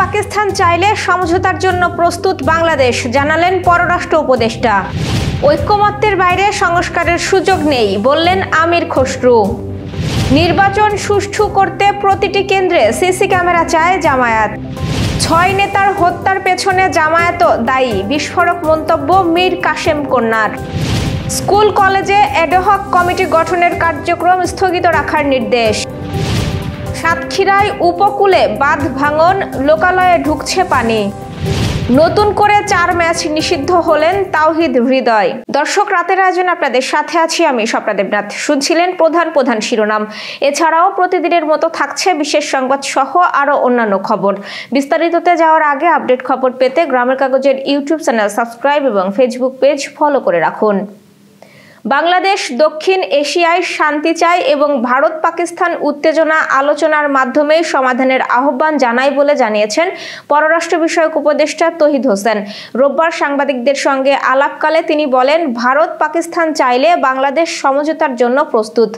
পাকিস্তান চাইলে সমঝোতার জন্য প্রস্তুত বাংলাদেশ, জানালেন পররাষ্ট্র উপদেষ্টা। ঐক্যমত্যের বাইরে সংস্কারের সুযোগ নেই, বললেন আমির খসরু। নির্বাচন সুষ্ঠু করতে প্রতিটি কেন্দ্রে সিসি ক্যামেরা চায় জামায়াত। 6 নেতার হত্যার পেছনে জামায়াতও দায়ী, বিস্ফোরক মন্তব্য মীর কাসেম কন্যার। স্কুল কলেজে অ্যাডহক কমিটি গঠনের কার্যক্রম স্থগিত রাখার নির্দেশ। সাতক্ষীরায় উপকূলে বাঁধ ভাঙন, লোকালয়ে ঢুকছে পানি। নতুন করে 4 ম্যাচ নিষিদ্ধ হলেন তাওহিদ হৃদয়। দর্শক, রাতের আয়োজন আপনাদের সাথে আছি আমি স্বপ্না দেবনাথ। শুনছিলেন প্রধান শিরোনাম। এছাড়াও প্রতিদিনের মতো থাকছে বিশেষ সংবাদ সহ আরো অন্যান্য খবর। বিস্তারিততে যাওয়ার আগে আপডেট খবর পেতে গ্রামের কাগজের ইউটিউব চ্যানেল সাবস্ক্রাইব এবং ফেসবুক পেজ ফলো করে রাখুন। বাংলাদেশ দক্ষিণ এশিয়ায় শান্তি চায় এবং ভারত পাকিস্তান উত্তেজনা আলোচনার মাধ্যমে সমাধানের আহ্বান জানায় বলে জানিয়েছেন পররাষ্ট্র বিষয়ক উপদেষ্টা তৌহিদ হোসেন। রোববার সাংবাদিকদের সঙ্গে আলাপকালে তিনি বলেন, ভারত পাকিস্তান চাইলে বাংলাদেশ সমঝোতার জন্য প্রস্তুত।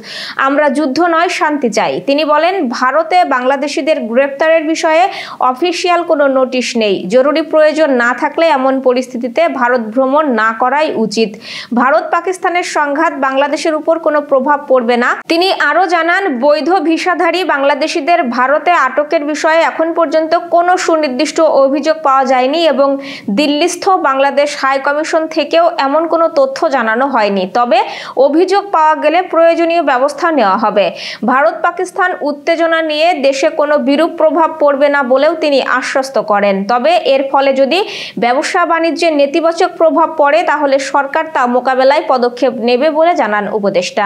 আমরা যুদ্ধ নয়, শান্তি চাই। তিনি বলেন, ভারতে বাংলাদেশিদের গ্রেপ্তারের বিষয়ে অফিসিয়াল কোনো নোটিশ নেই। জরুরি প্রয়োজন না থাকলে এমন পরিস্থিতিতে ভারত ভ্রমণ না করাই উচিত। ভারত পাকিস্তানের সংঘাত বাংলাদেশের উপর কোনো প্রভাব পড়বে না। তিনি আরো জানান, বৈধ ভিসাধারী বাংলাদেশিদের ভারতে আটকের বিষয়ে এখন পর্যন্ত কোনো সুনির্দিষ্ট অভিযোগ পাওয়া যায়নি এবং দিল্লিস্থ বাংলাদেশ হাই কমিশন থেকেও এমন কোনো তথ্য জানানো হয়নি। তবে অভিযোগ পাওয়া গেলে প্রয়োজনীয় ব্যবস্থা নেওয়া হবে। ভারত পাকিস্তান উত্তেজনা নিয়ে দেশে কোনো বিরূপ প্রভাব পড়বে না বলেও তিনি আশ্বস্ত করেন। তবে এর ফলে যদি ব্যবসা বাণিজ্যে নেতিবাচক প্রভাব পড়ে তাহলে সরকার তা মোকাবেলায় পদক্ষেপ নেবে বলে জানান উপদেষ্টা।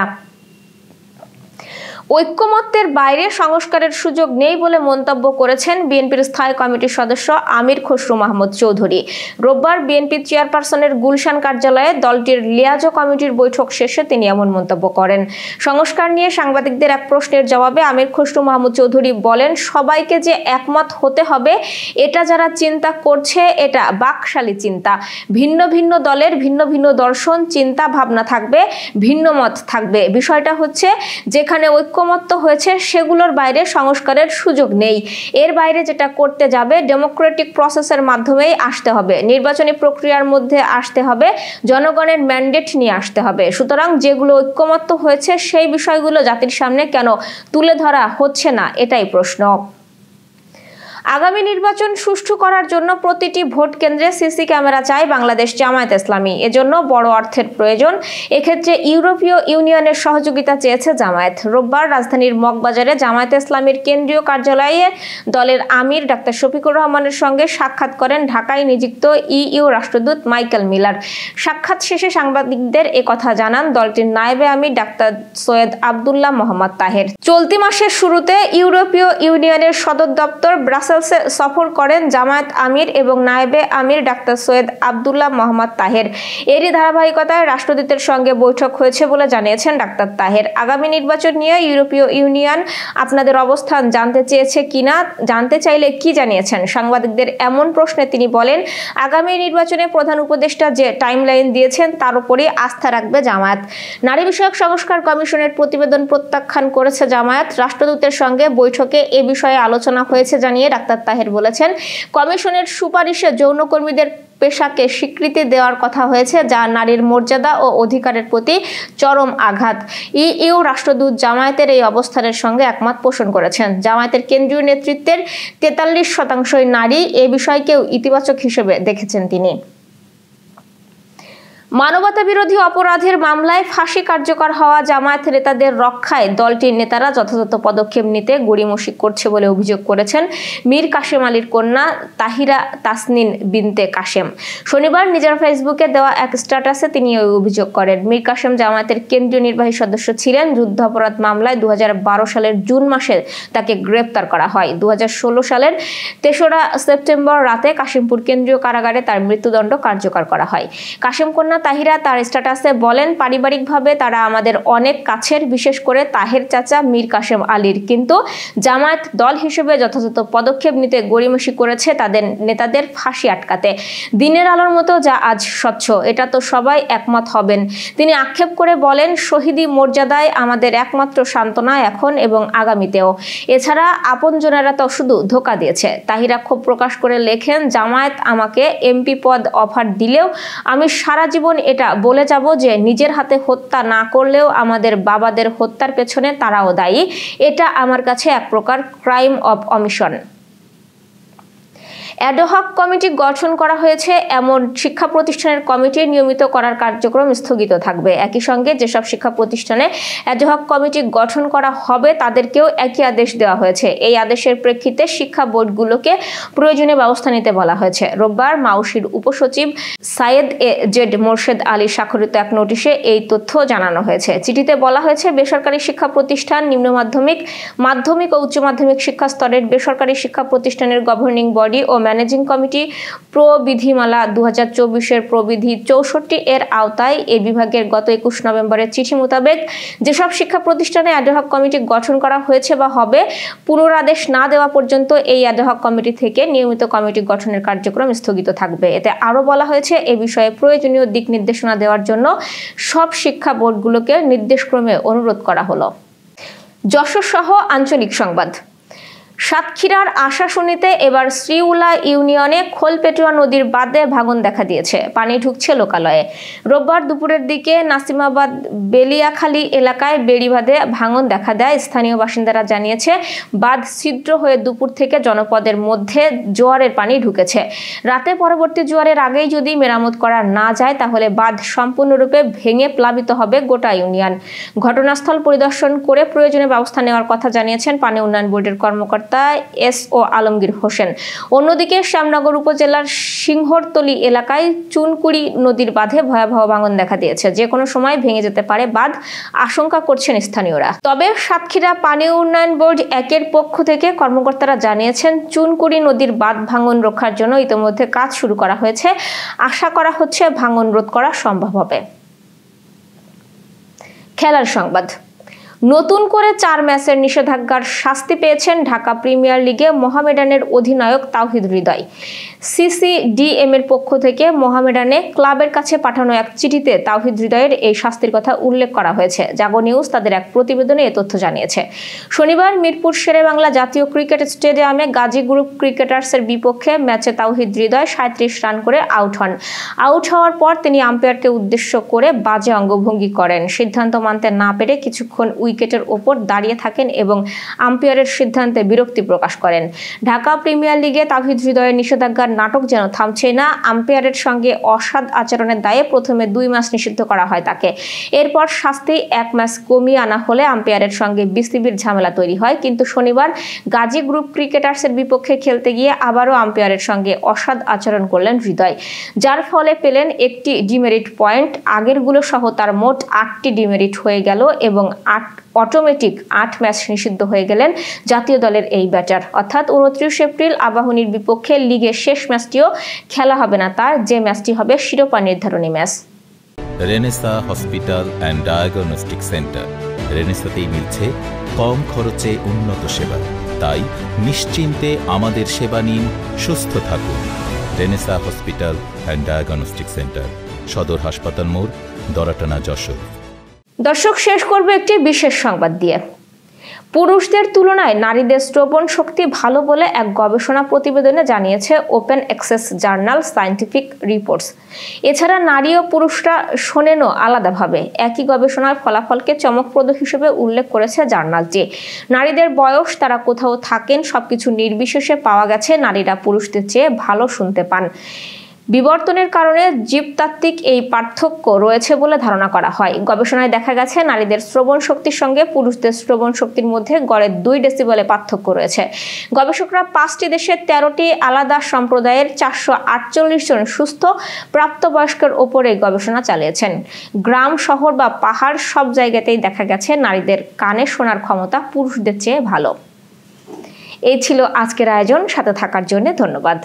ঐক্যমত্যের বাইরে সংস্কারের সুযোগ নেই বলে মন্তব্য করেছেন বিএনপির স্থায়ী কমিটির সদস্য আমির খসরু মাহমুদ চৌধুরী। রোববার বিএনপি চেয়ারপারসনের গুলশান কার্যালয়ে দলটির লিয়াজো কমিটির বৈঠক শেষে তিনি এমন মন্তব্য করেন। সংস্কার নিয়ে সাংবাদিকদের এক প্রশ্নের জবাবে আমির খসরু মাহমুদ চৌধুরী বলেন, সবাইকে যে একমত হতে হবে এটা যারা চিন্তা করছে এটা বাকশালী চিন্তা। ভিন্ন ভিন্ন দলের ভিন্ন ভিন্ন দর্শন, চিন্তা ভাবনা থাকবে, ভিন্ন মত থাকবে। বিষয়টা হচ্ছে যেখানে ঐক্যমত্য হয়েছে সেগুলোর বাইরে সংস্কারের সুযোগ নেই। এর বাইরে যেটা করতে যাবে ডেমোক্রেটিক প্রসেসের মাধ্যমেই আসতে হবে, নির্বাচনী প্রক্রিয়ার মধ্যে আসতে হবে, জনগণের ম্যান্ডেট নিয়ে আসতে হবে। সুতরাং যেগুলো ঐক্যমত্য হয়েছে সেই বিষয়গুলো জাতির সামনে কেন তুলে ধরা হচ্ছে না, এটাই প্রশ্ন। আগামী নির্বাচন সুষ্ঠু করার জন্য প্রতিটি ভোট কেন্দ্রে সিসি ক্যামেরা চায় বাংলাদেশ জামায়াত ইসলামী। এজন্য বড় অর্থের প্রয়োজন। এক্ষেত্রে ইউরোপীয় ইউনিয়নের সহযোগিতা চেয়েছে জামায়াত। রোববার রাজধানীর মগবাজারে জামায়াত ইসলামীর কেন্দ্রীয় কার্যালয়ে দলের আমির ডাক্তার শফিকুর রহমানের সঙ্গে সাক্ষাৎ করেন ঢাকায় নিযুক্ত ইইউ রাষ্ট্রদূত মাইকেল মিলার। সাক্ষাৎ শেষে সাংবাদিকদের একথা জানান দলটির নায়েবে আমির ডাক্তার সৈয়দ আব্দুল্লাহ মোহাম্মদ তাহের। চলতি মাসের শুরুতে ইউরোপীয় ইউনিয়নের সদর দপ্তর ব্রাসেলসে সফর করেন জামায়াত আমির এবং নায়েবে আমির ডাক্তার সৈয়দ আব্দুল্লাহ মোহাম্মদ তাহের। এরই ধারাবাহিকতায় রাষ্ট্রদূতের সঙ্গে বৈঠক হয়েছে বলে জানিয়েছেন ডাক্তার তাহের। আগামী নির্বাচন নিয়ে ইউরোপীয় ইউনিয়ন আপনাদের অবস্থান জানতে চেয়েছে কিনা, জানতে চাইলে কি জানিয়েছেন? সাংবাদিকদের এমন প্রশ্নে তিনি বলেন, আগামী নির্বাচনে প্রধান উপদেষ্টা যে টাইমলাইন দিয়েছেন তার উপরই আস্থা রাখবে জামায়াত। নারী বিষয়ক সংস্কার কমিশনের প্রতিবেদন প্রত্যাখ্যান করেছে জামায়াত। রাষ্ট্রদূতের সঙ্গে বৈঠকে এ বিষয়ে আলোচনা হয়েছে জানিয়ে ডাক্তার তাহের বলেছেন, কমিশনের সুপারিশে যৌনকর্মীদের পেশাকে স্বীকৃতি দেওয়ার কথা হয়েছে, যা নারীর মর্যাদা ও অধিকারের প্রতি চরম আঘাত। ইইউ রাষ্ট্রদূত জামায়াতের এই অবস্থানের সঙ্গে একমত পোষণ করেছেন। জামায়াতের কেন্দ্রীয় নেতৃত্বের 43% নারী। এ বিষয়কেও ইতিবাচক হিসেবে দেখেছেন তিনি। মানবতা বিরোধী অপরাধের মামলায় ফাঁসি কার্যকর হওয়া জামায়াত নেতাদের রক্ষায় দলটির নেতারা যথাযথ পদক্ষেপ নিতে গড়িমসি করছে বলে অভিযোগ করেছেন মীর কাসেম আলীর কন্যা তাহিরা তাসনিন বিনতে কাসেম। শনিবার নিজের ফেসবুকে দেওয়া এক স্ট্যাটাসে তিনি ওই অভিযোগ করেন। মীর কাসেম জামায়াতের কেন্দ্রীয় নির্বাহী সদস্য ছিলেন। যুদ্ধাপরাধ মামলায় 2012 সালের জুন মাসে তাকে গ্রেপ্তার করা হয়। 2016 সালের 3রা সেপ্টেম্বর রাতে কাশিমপুর কেন্দ্রীয় কারাগারে তার মৃত্যুদণ্ড কার্যকর করা হয়। কাসেম কন্যা তাহিরা তার স্ট্যাটাসে বলেন, পারিবারিকভাবে তারা আমাদের অনেক কাছের, বিশেষ করে তাহের চাচা মীর কাশেম আলীর, কিন্তু জামায়াত দল হিসেবে যথাযথ পদক্ষেপ নিতে গড়িমসি করেছে তাদের নেতাদের ফাঁসি আটকাতে। দিনের আলোর মতো যা আজ স্বচ্ছ, এটা তো সবাই একমত হবেন। তিনি আক্ষেপ করে বলেন, শহীদি মর্যাদায় আমাদের একমাত্র সান্ত্বনা এখন এবং আগামীতেও। এছাড়া আপনজনেরা তো শুধু ধোঁকা দিয়েছে। তাহিরা ক্ষোভ প্রকাশ করে লেখেন, জামায়াত আমাকে এমপি পদ অফার দিলেও আমি সারা জীবন এটা বলে যাব যে নিজের হাতে হত্যা না করলেও আমাদের বাবাদের হত্যার পেছনে তারাও দায়ী। এটা আমার কাছে এক প্রকার crime of omission. Ad hoc committee গঠন করা হয়েছে। এমন শিক্ষা প্রতিষ্ঠানের কমিটি নিয়মিত করার কার্যক্রম স্থগিত থাকবে। একই সঙ্গে যেসব শিক্ষা প্রতিষ্ঠানে অ্যাডহক কমিটি গঠন করা হবে তাদেরকেও একই আদেশ দেওয়া হয়েছে। এই আদেশের প্রেক্ষিতে শিক্ষা বোর্ডগুলোকে প্রয়োজনীয় ব্যবস্থা নিতে বলা হয়েছে। রোববার মাউশির উপসচিব সাইয়েদ জেড মোর্শেদ আলী স্বাক্ষরিত এক নোটিশে এই তথ্য জানানো হয়েছে। চিঠিতে বলা হয়েছে, বেসরকারি শিক্ষা প্রতিষ্ঠান, নিম্ন মাধ্যমিক, মাধ্যমিক ও উচ্চ মাধ্যমিক শিক্ষা স্তরের বেসরকারি শিক্ষা প্রতিষ্ঠানের গভর্নিং বডি ও ম্যানেজিং কমিটি প্রবিধিমালা 2024-এর প্রবিধি 64 এর আওতায় এই বিভাগের গত 21 নভেম্বরের চিঠি মোতাবেক যেসব শিক্ষা প্রতিষ্ঠানে অ্যাডহক কমিটি গঠন করা হয়েছে বা হবে, পুনরাদেশ না দেওয়া পর্যন্ত এই অ্যাডহক কমিটি থেকে নিয়মিত কমিটি গঠনের কার্যক্রম স্থগিত থাকবে। এতে আরও বলা হয়েছে, এ বিষয়ে প্রয়োজনীয় দিক নির্দেশনা দেওয়ার জন্য সব শিক্ষা বোর্ডগুলোকে নির্দেশক্রমে অনুরোধ করা হলো। যশোর সহ আঞ্চলিক সংবাদ। সাতক্ষীরার আশাশুনিতে এবার শ্রীউলা ইউনিয়নে খোলপেটুয়া নদীর বাঁধে ভাঙন দেখা দিয়েছে। পানি ঢুকছে লোকালয়ে। রোববার দুপুরের দিকে নাসিমাবাদ বেলিয়াখালী এলাকায় বেড়িবাঁধে ভাঙন দেখা দেয়। স্থানীয় বাসিন্দারা জানিয়েছে, বাঁধ ছিদ্র হয়ে দুপুর থেকে জনপদের মধ্যে জোয়ারের পানি ঢুকেছে। রাতে পরবর্তী জোয়ারের আগেই যদি মেরামত করা না যায় তাহলে বাঁধ সম্পূর্ণরূপে ভেঙে প্লাবিত হবে গোটা ইউনিয়ন। ঘটনাস্থল পরিদর্শন করে প্রয়োজনীয় ব্যবস্থা নেওয়ার কথা জানিয়েছেন পানি উন্নয়ন বোর্ডের কর্মকর্তা এস.ও. আলমগীর হোসেন। অন্যদিকে শ্যামনগর উপজেলার সিংহরতলী এলাকায় চুনকুড়ি নদীর বাঁধে ভয়াবহ ভাঙন দেখা দিয়েছে। যে কোনো সময় ভেঙে যেতে পারে বাঁধ, আশঙ্কা করছেন স্থানীয়রা। তবে সাতক্ষীরা পানি উন্নয়ন বোর্ড 1-এর পক্ষ থেকে কর্মকর্তারা জানিয়েছেন, চুনকুড়ি নদীর বাঁধ ভাঙন রক্ষার জন্য ইতিমধ্যে কাজ শুরু করা হয়েছে। আশা করা হচ্ছে ভাঙন রোধ করা সম্ভব হবে। খেলার সংবাদ। নতুন করে 4 ম্যাচের নিষেধাজ্ঞার শাস্তি পেয়েছেন ঢাকা প্রিমিয়ার লিগে মোহামেডানের অধিনায়ক তাওহিদ হৃদয়। সিসিডিএম এর পক্ষ থেকে মোহামেডানে ক্লাবের কাছে পাঠানো এক চিঠিতে তাওহিদ হৃদয়ের এই শাস্তির কথা উল্লেখ করা হয়েছে। জাগো নিউজ তাদের এক প্রতিবেদনে এ তথ্য জানিয়েছে। শনিবার মিরপুর শেরেবাংলা জাতীয় ক্রিকেট স্টেডিয়ামে গাজী গ্রুপ ক্রিকেটার্সের বিপক্ষে ম্যাচে তাওহিদ হৃদয় 37 রান করে আউট হন। আউট হওয়ার পর তিনি আম্পায়ারকে উদ্দেশ্য করে বাজে অঙ্গভঙ্গি করেন। সিদ্ধান্ত মানতে না পেরে কিছুক্ষণ উইকেটের ওপর দাঁড়িয়ে থাকেন এবং আম্পায়ারের সিদ্ধান্তে বিরক্তি প্রকাশ করেন। ঢাকা প্রিমিয়ার লিগে তাওহিদ হৃদয়ের নিষেধাজ্ঞার নাটক যেন থামছে না। আম্পায়ারের সঙ্গে অসৎ আচরণের দায়ে প্রথমে 2 ম্যাচ নিষিদ্ধ করা হয় তাকে। এরপর শাস্তি 1 ম্যাচ কমিয়ে আনা হলে আম্পায়ারের সঙ্গে বিসিবির ঝামেলা তৈরি হয়। কিন্তু শনিবার গাজী গ্রুপ ক্রিকেটার্সের বিপক্ষে খেলতে গিয়ে আবারও আম্পায়ারের সঙ্গে অসৎ আচরণ করলেন হৃদয়, যার ফলে পেলেন 1টি ডিমেরিট পয়েন্ট। আগেরগুলো সহ তার মোট 8টি ডিমেরিট হয়ে গেল এবং অটোমেটিক 8 ম্যাচ নিষিদ্ধ হয়ে গেলেন জাতীয় দলের এই ব্যাটার। অর্থাৎ 29 এপ্রিল আবাহনীর বিপক্ষে লিগের শেষ ম্যাচটিও খেলা হবে না তার, যে ম্যাচটি হবে শিরোপা নির্ধারণী match. Renaissance hospital and diagnostic centre. রেনেসাতেই মিলছে কম খরচে উন্নত সেবা। তাই নিশ্চিন্তে আমাদের সেবা নিন, সুস্থ থাকুন। Renaissance hospital and diagnostic centre, সদর হাসপাতাল মোড়, দরাটানা, যশোর। দর্শক, শেষ করব একটি বিশেষ সংবাদ দিয়ে। পুরুষদের তুলনায় নারীদের শ্রবণ শক্তি ভালো বলে এক গবেষণা প্রতিবেদনে জানিয়েছে open access journal scientific reports. এছাড়া নারী ও পুরুষরা শোনেনও আলাদাভাবে। একই গবেষণার ফলাফলকে চমকপ্রদ হিসেবে উল্লেখ করেছে জার্নালটি। নারীদের বয়স, তারা কোথাও থাকেন, সবকিছু নির্বিশেষে পাওয়া গেছে নারীরা পুরুষদের চেয়ে ভালো শুনতে পান। বিবর্তনের কারণে জীবতাত্ত্বিক এই পার্থক্য রয়েছে বলে ধারণা করা হয়। গবেষণায় দেখা গেছে নারীদের শ্রবণ শক্তির সঙ্গে পুরুষদের শ্রবণ শক্তির মধ্যে গড়ে 2 ডেসিবেলে পার্থক্য রয়েছে। গবেষকরা 5টি দেশের 13টি আলাদা সম্প্রদায়ের 448 জন সুস্থ প্রাপ্তবয়স্কের ওপরে গবেষণা চালিয়েছেন। গ্রাম, শহর বা পাহাড় সব জায়গাতেই দেখা গেছে নারীদের কানে শোনার ক্ষমতা পুরুষদের চেয়ে ভালো। এই ছিল আজকের আয়োজন। সাথে থাকার জন্য ধন্যবাদ।